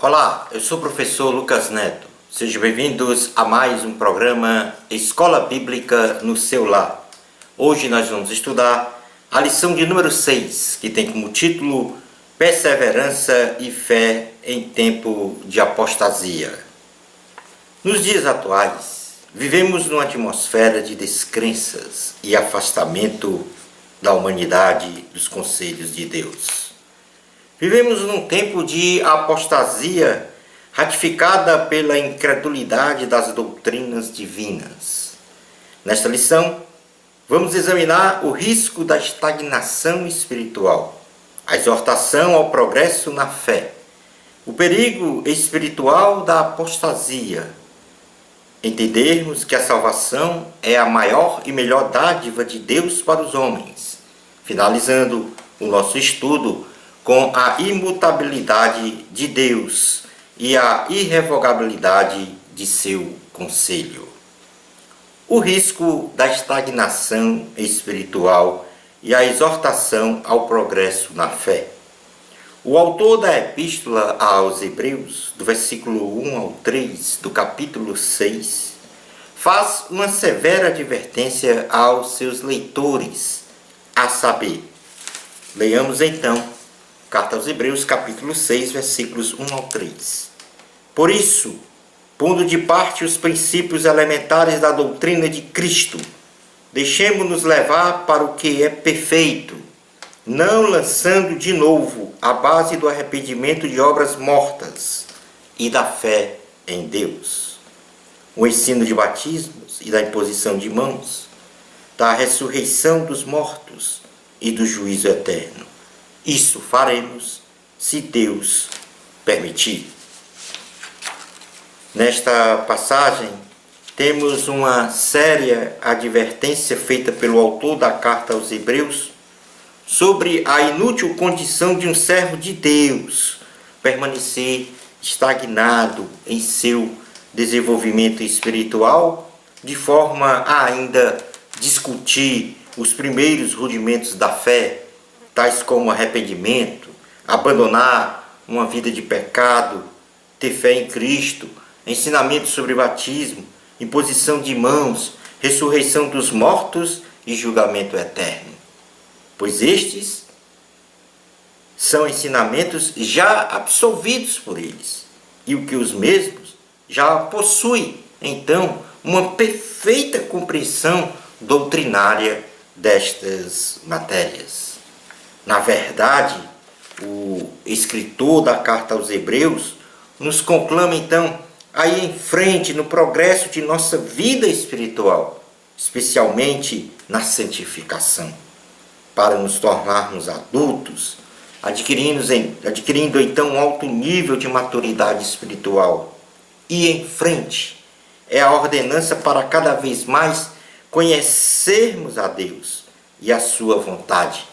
Olá, eu sou o professor Lucas Neto. Sejam bem-vindos a mais um programa Escola Bíblica no seu lar. Hoje nós vamos estudar a lição de número 6, que tem como título Perseverança e Fé em Tempo de Apostasia. Nos dias atuais, vivemos numa atmosfera de descrenças e afastamento da humanidade dos conselhos de Deus. Vivemos num tempo de apostasia ratificada pela incredulidade das doutrinas divinas. Nesta lição, vamos examinar o risco da estagnação espiritual, a exortação ao progresso na fé, o perigo espiritual da apostasia, entendermos que a salvação é a maior e melhor dádiva de Deus para os homens, finalizando o nosso estudo com a imutabilidade de Deus e a irrevogabilidade de seu conselho. O risco da estagnação espiritual e a exortação ao progresso na fé. O autor da Epístola aos Hebreus, do versículo 1 ao 3 do capítulo 6, faz uma severa advertência aos seus leitores, a saber, leiamos então Carta aos Hebreus, capítulo 6, versículos 1 ao 3. Por isso, pondo de parte os princípios elementares da doutrina de Cristo, deixemo-nos levar para o que é perfeito, não lançando de novo a base do arrependimento de obras mortas e da fé em Deus. O ensino de batismos e da imposição de mãos, da ressurreição dos mortos e do juízo eterno. Isso faremos, se Deus permitir. Nesta passagem, temos uma séria advertência feita pelo autor da carta aos Hebreus sobre a inútil condição de um servo de Deus permanecer estagnado em seu desenvolvimento espiritual, de forma a ainda discutir os primeiros rudimentos da fé, tais como arrependimento, abandonar uma vida de pecado, ter fé em Cristo, ensinamento sobre batismo, imposição de mãos, ressurreição dos mortos e julgamento eterno. Pois estes são ensinamentos já absolvidos por eles, e o que os mesmos já possuem, então, uma perfeita compreensão doutrinária destas matérias. Na verdade, o escritor da carta aos Hebreus nos conclama então a ir em frente no progresso de nossa vida espiritual, especialmente na santificação, para nos tornarmos adultos, adquirindo então um alto nível de maturidade espiritual. E em frente é a ordenança para cada vez mais conhecermos a Deus e a sua vontade,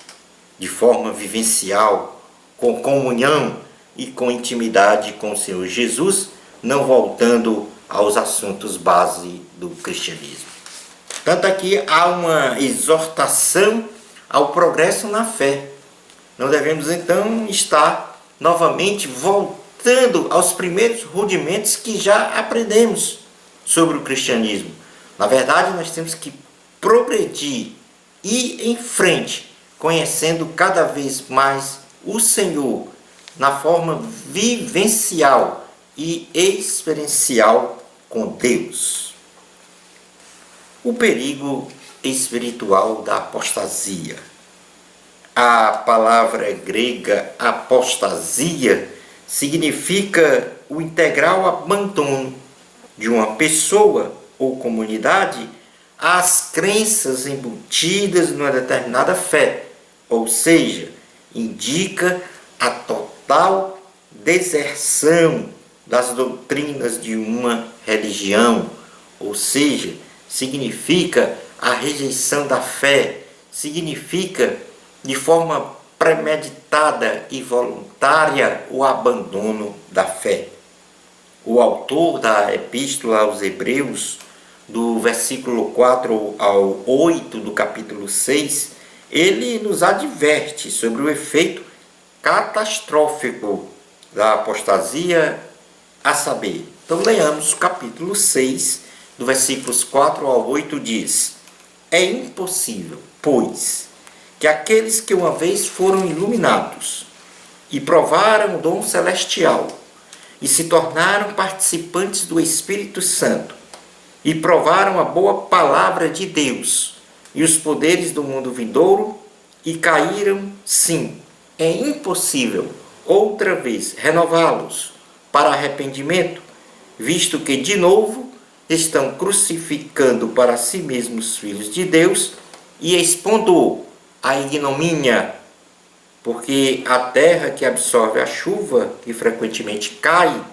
de forma vivencial, com comunhão e com intimidade com o Senhor Jesus, não voltando aos assuntos base do cristianismo. Tanto aqui há uma exortação ao progresso na fé. Não devemos então estar novamente voltando aos primeiros rudimentos que já aprendemos sobre o cristianismo. Na verdade, nós temos que progredir e ir em frente, conhecendo cada vez mais o Senhor na forma vivencial e experiencial com Deus. O perigo espiritual da apostasia. A palavra grega apostasia significa o integral abandono de uma pessoa ou comunidade às crenças embutidas numa determinada fé, ou seja, indica a total deserção das doutrinas de uma religião, ou seja, significa a rejeição da fé, significa de forma premeditada e voluntária o abandono da fé. O autor da Epístola aos Hebreus, do versículo 4 ao 8 do capítulo 6, ele nos adverte sobre o efeito catastrófico da apostasia, a saber. Então leamos o capítulo 6, do versículos 4 ao 8, diz: É impossível, pois, que aqueles que uma vez foram iluminados e provaram o dom celestial e se tornaram participantes do Espírito Santo e provaram a boa palavra de Deus e os poderes do mundo vindouro e caíram, sim, é impossível outra vez renová-los para arrependimento, visto que de novo estão crucificando para si mesmos os filhos de Deus e expondo a ignomínia, porque a terra que absorve a chuva, que frequentemente cai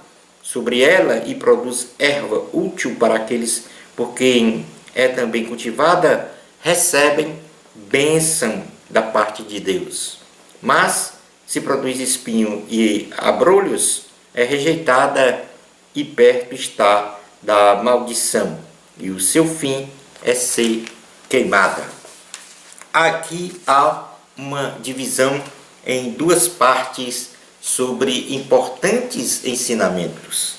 sobre ela e produz erva útil para aqueles por quem é também cultivada, recebem bênção da parte de Deus. Mas, se produz espinho e abrolhos, é rejeitada e perto está da maldição, e o seu fim é ser queimada. Aqui há uma divisão em duas partes sobre importantes ensinamentos.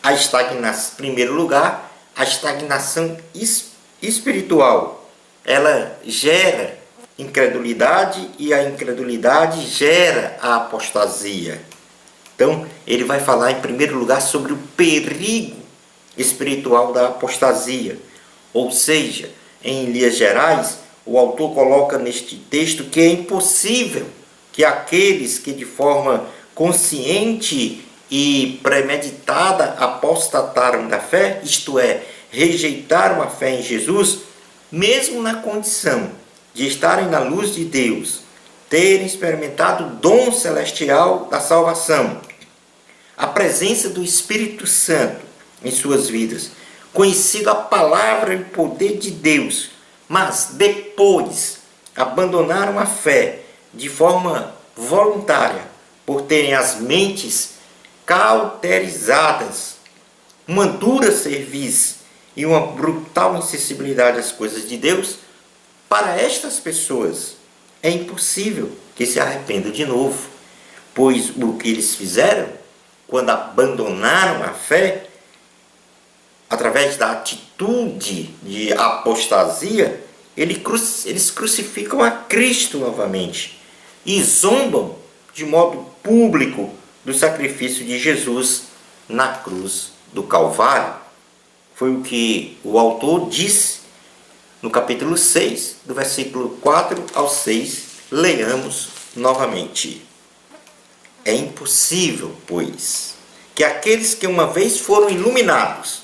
Em primeiro lugar, a estagnação espiritual. Ela gera incredulidade e a incredulidade gera a apostasia. Então, ele vai falar em primeiro lugar sobre o perigo espiritual da apostasia. Ou seja, em linhas gerais, o autor coloca neste texto que é impossível que aqueles que de forma consciente e premeditada apostataram da fé, isto é, rejeitaram a fé em Jesus, mesmo na condição de estarem na luz de Deus, terem experimentado o dom celestial da salvação, a presença do Espírito Santo em suas vidas, conhecido a palavra e o poder de Deus, mas depois abandonaram a fé de forma voluntária, por terem as mentes cauterizadas, uma dura cerviz e uma brutal insensibilidade às coisas de Deus, para estas pessoas é impossível que se arrependam de novo, pois o que eles fizeram quando abandonaram a fé, através da atitude de apostasia, eles crucificam a Cristo novamente e zombam de modo público do sacrifício de Jesus na cruz do Calvário. Foi o que o autor disse no capítulo 6, do versículo 4 ao 6. Leiamos novamente. É impossível, pois, que aqueles que uma vez foram iluminados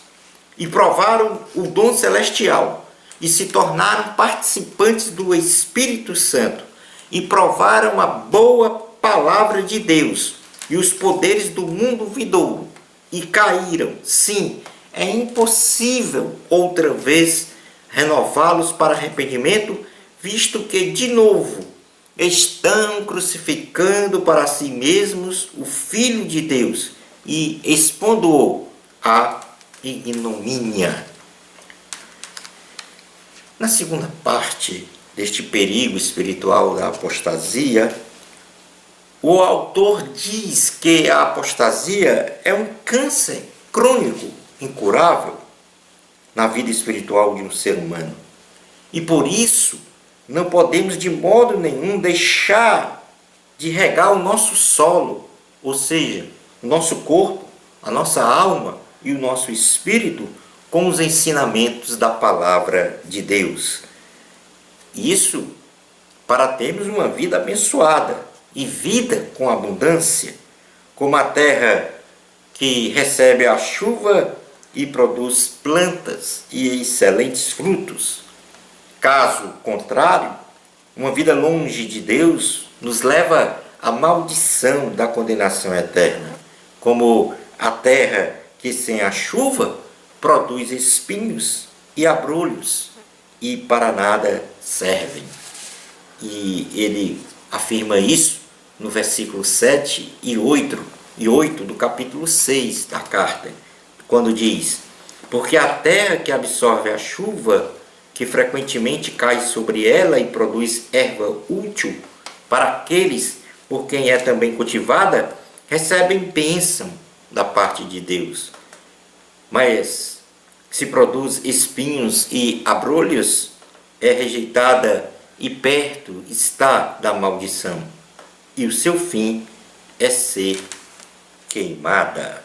e provaram o dom celestial e se tornaram participantes do Espírito Santo e provaram a boa palavra de Deus e os poderes do mundo vindouro e caíram, sim, é impossível outra vez renová-los para arrependimento, visto que de novo estão crucificando para si mesmos o Filho de Deus e expondo-o à ignomínia. Na segunda parte deste perigo espiritual da apostasia, o autor diz que a apostasia é um câncer crônico, incurável, na vida espiritual de um ser humano. E por isso, não podemos de modo nenhum deixar de regar o nosso solo, ou seja, o nosso corpo, a nossa alma e o nosso espírito com os ensinamentos da palavra de Deus. Isso para termos uma vida abençoada e vida com abundância, como a terra que recebe a chuva e produz plantas e excelentes frutos. Caso contrário, uma vida longe de Deus nos leva à maldição da condenação eterna, como a terra que sem a chuva produz espinhos e abrolhos e para nada servem. E ele afirma isso no versículo 7 e 8 do capítulo 6 da carta, quando diz: porque a terra que absorve a chuva, que frequentemente cai sobre ela e produz erva útil para aqueles por quem é também cultivada, recebem bênção da parte de Deus, mas se produz espinhos e abrolhos, é rejeitada e perto está da maldição, e o seu fim é ser queimada.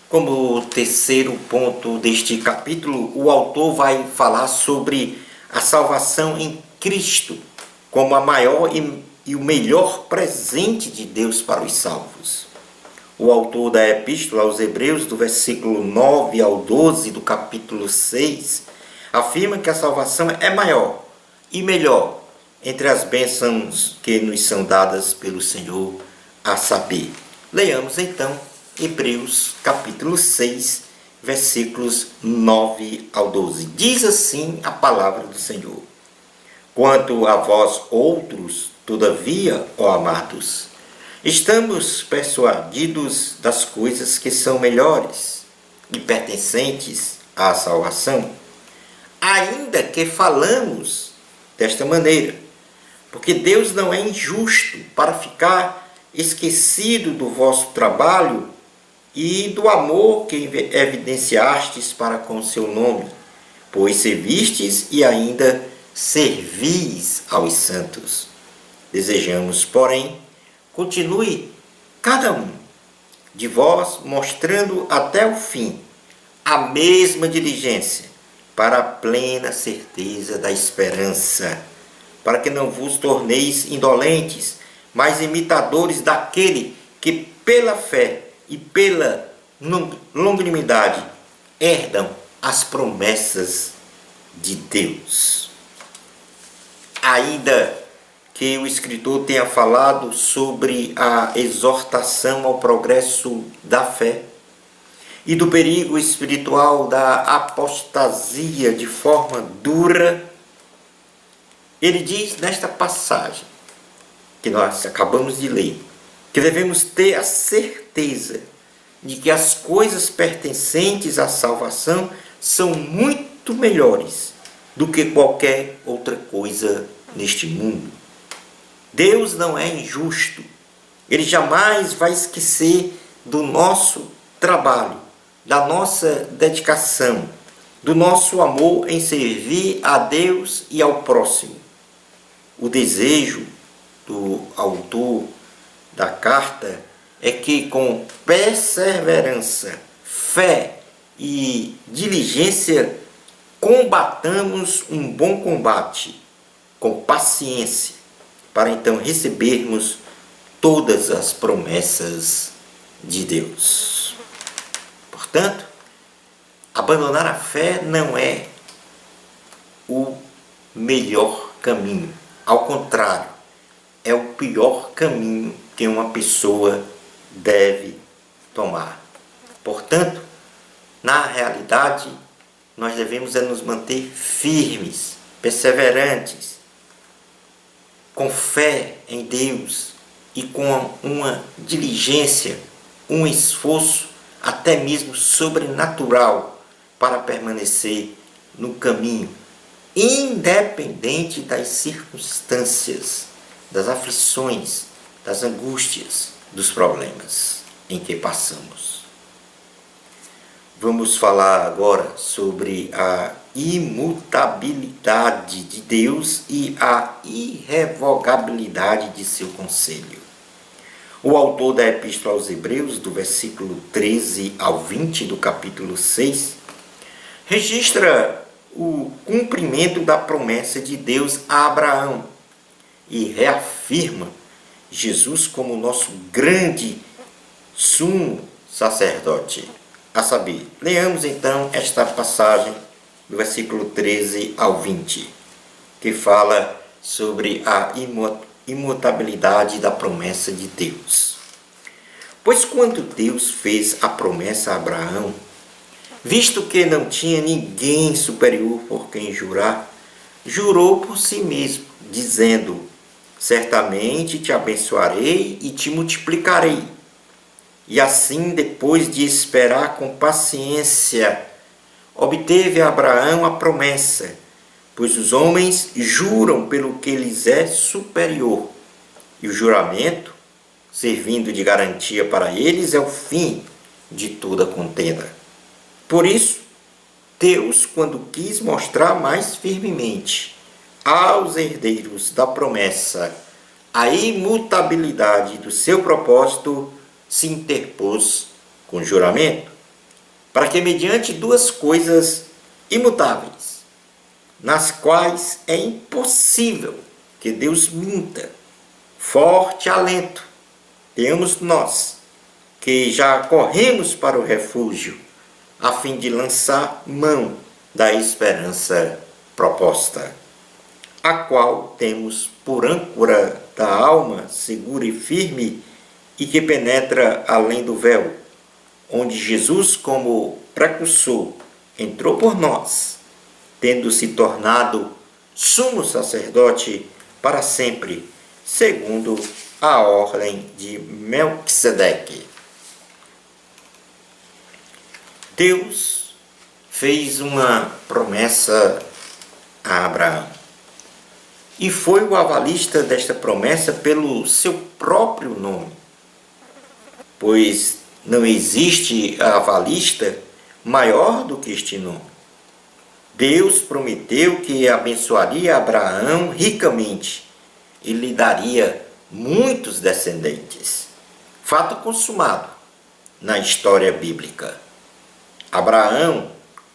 Como terceiro ponto deste capítulo, o autor vai falar sobre a salvação em Cristo como a maior e o melhor presente de Deus para os salvos. O autor da Epístola aos Hebreus, do versículo 9 ao 12 do capítulo 6, afirma que a salvação é maior e melhor entre as bênçãos que nos são dadas pelo Senhor, a saber. Leiamos então Hebreus capítulo 6, versículos 9 ao 12. Diz assim a palavra do Senhor: Quanto a vós outros, todavia, ó amados, estamos persuadidos das coisas que são melhores e pertencentes à salvação, ainda que falamos desta maneira, porque Deus não é injusto para ficar esquecido do vosso trabalho e do amor que evidenciastes para com o seu nome, pois servistes e ainda servis aos santos. Desejamos, porém, continue cada um de vós mostrando até o fim a mesma diligência para a plena certeza da esperança, para que não vos torneis indolentes, mas imitadores daquele que pela fé e pela longanimidade herdam as promessas de Deus. Ainda que o escritor tenha falado sobre a exortação ao progresso da fé e do perigo espiritual da apostasia de forma dura, ele diz nesta passagem que nós acabamos de ler, que devemos ter a certeza de que as coisas pertencentes à salvação são muito melhores do que qualquer outra coisa neste mundo. Deus não é injusto. Ele jamais vai esquecer do nosso trabalho, da nossa dedicação, do nosso amor em servir a Deus e ao próximo. O desejo do autor da carta é que com perseverança, fé e diligência combatamos um bom combate com paciência, para então recebermos todas as promessas de Deus. Portanto, abandonar a fé não é o melhor caminho. Ao contrário, é o pior caminho que uma pessoa deve tomar. Portanto, na realidade, nós devemos nos manter firmes, perseverantes, com fé em Deus e com uma diligência, um esforço até mesmo sobrenatural para permanecer no caminho, independente das circunstâncias, das aflições, das angústias, dos problemas em que passamos. Vamos falar agora sobre a imutabilidade de Deus e a irrevogabilidade de seu conselho. O autor da Epístola aos Hebreus, do versículo 13 ao 20 do capítulo 6, registra o cumprimento da promessa de Deus a Abraão e reafirma Jesus como nosso grande sumo sacerdote. A saber, leamos então esta passagem do versículo 13 ao 20, que fala sobre a imutabilidade da promessa de Deus. Pois quando Deus fez a promessa a Abraão, visto que não tinha ninguém superior por quem jurar, jurou por si mesmo, dizendo: certamente te abençoarei e te multiplicarei. E assim, depois de esperar com paciência, obteve Abraão a promessa, pois os homens juram pelo que lhes é superior, e o juramento servindo de garantia para eles, é o fim de toda contenda. Por isso, Deus, quando quis mostrar mais firmemente aos herdeiros da promessa a imutabilidade do seu propósito, se interpôs com juramento, para que mediante duas coisas imutáveis, nas quais é impossível que Deus minta, forte alento tenhamos nós, que já corremos para o refúgio, a fim de lançar mão da esperança proposta, a qual temos por âncora da alma segura e firme e que penetra além do véu, onde Jesus, como precursor, entrou por nós, tendo se tornado sumo sacerdote para sempre, segundo a ordem de Melquisedeque. Deus fez uma promessa a Abraão e foi o avalista desta promessa pelo seu próprio nome, pois não existe avalista maior do que este nome. Deus prometeu que abençoaria Abraão ricamente e lhe daria muitos descendentes. Fato consumado na história bíblica. Abraão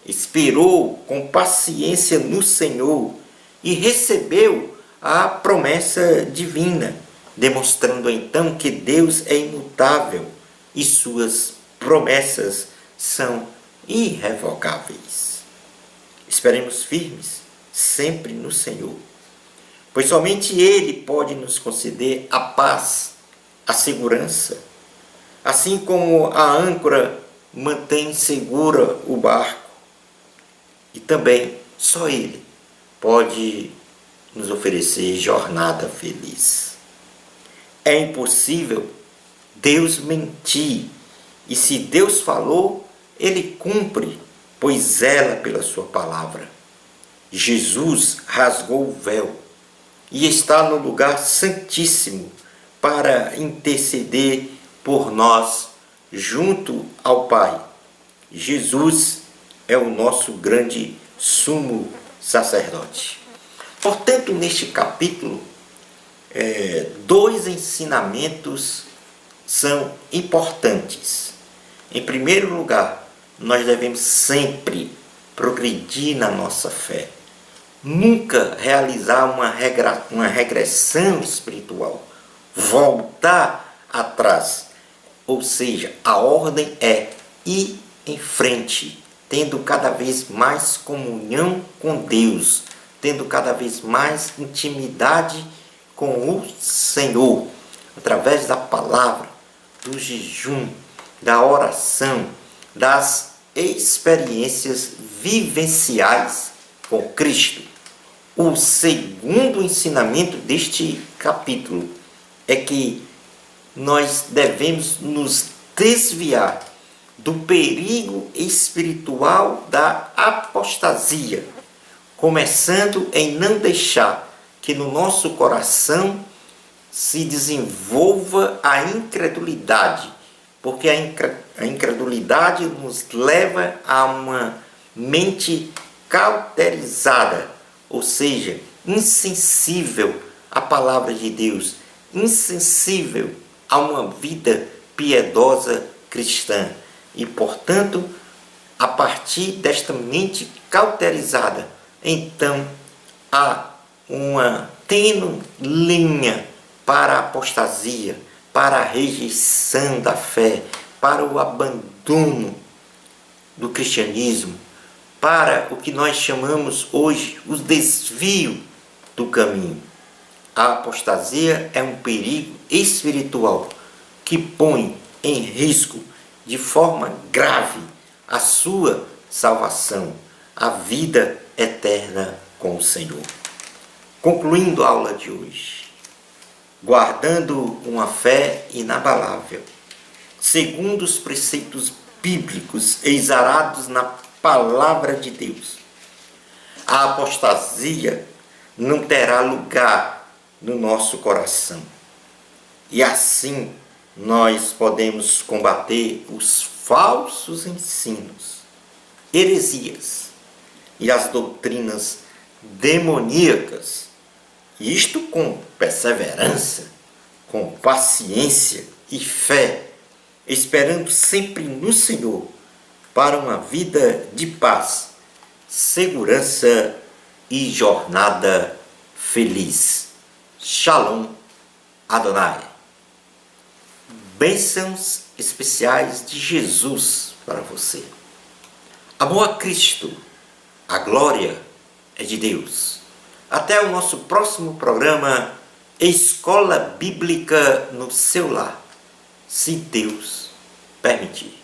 esperou com paciência no Senhor e recebeu a promessa divina, demonstrando então que Deus é imutável e suas promessas são irrevogáveis. Esperemos firmes sempre no Senhor, pois somente Ele pode nos conceder a paz, a segurança, assim como a âncora mantém segura o barco, e também só Ele pode nos oferecer jornada feliz. É impossível Deus mentir, e se Deus falou, Ele cumpre, pois zela pela sua palavra. Jesus rasgou o véu e está no lugar santíssimo para interceder por nós junto ao Pai. Jesus é o nosso grande sumo sacerdote. Portanto, neste capítulo, dois ensinamentos são importantes. Em primeiro lugar, nós devemos sempre progredir na nossa fé. Nunca realizar uma regressão espiritual, voltar atrás. Ou seja, a ordem é ir em frente, tendo cada vez mais comunhão com Deus, tendo cada vez mais intimidade com o Senhor, através da palavra, do jejum, da oração, das experiências vivenciais com Cristo. O segundo ensinamento deste capítulo é que nós devemos nos desviar do perigo espiritual da apostasia, começando em não deixar que no nosso coração se desenvolva a incredulidade, porque a incredulidade nos leva a uma mente cauterizada, ou seja, insensível à palavra de Deus, insensível a uma vida piedosa cristã. E, portanto, a partir desta mente cauterizada, então há uma tênue linha para a apostasia, para a rejeição da fé, para o abandono do cristianismo, para o que nós chamamos hoje o desvio do caminho. A apostasia é um perigo espiritual que põe em risco de forma grave a sua salvação, a vida eterna com o Senhor. Concluindo a aula de hoje, guardando uma fé inabalável, segundo os preceitos bíblicos exarados na palavra de Deus, a apostasia não terá lugar no nosso coração. E assim nós podemos combater os falsos ensinos, heresias e as doutrinas demoníacas, isto com perseverança, com paciência e fé, esperando sempre no Senhor para uma vida de paz, segurança e jornada feliz. Shalom Adonai. Bênçãos especiais de Jesus para você. Amor a Cristo, a glória é de Deus. Até o nosso próximo programa Escola Bíblica no seu lar, se Deus permitir.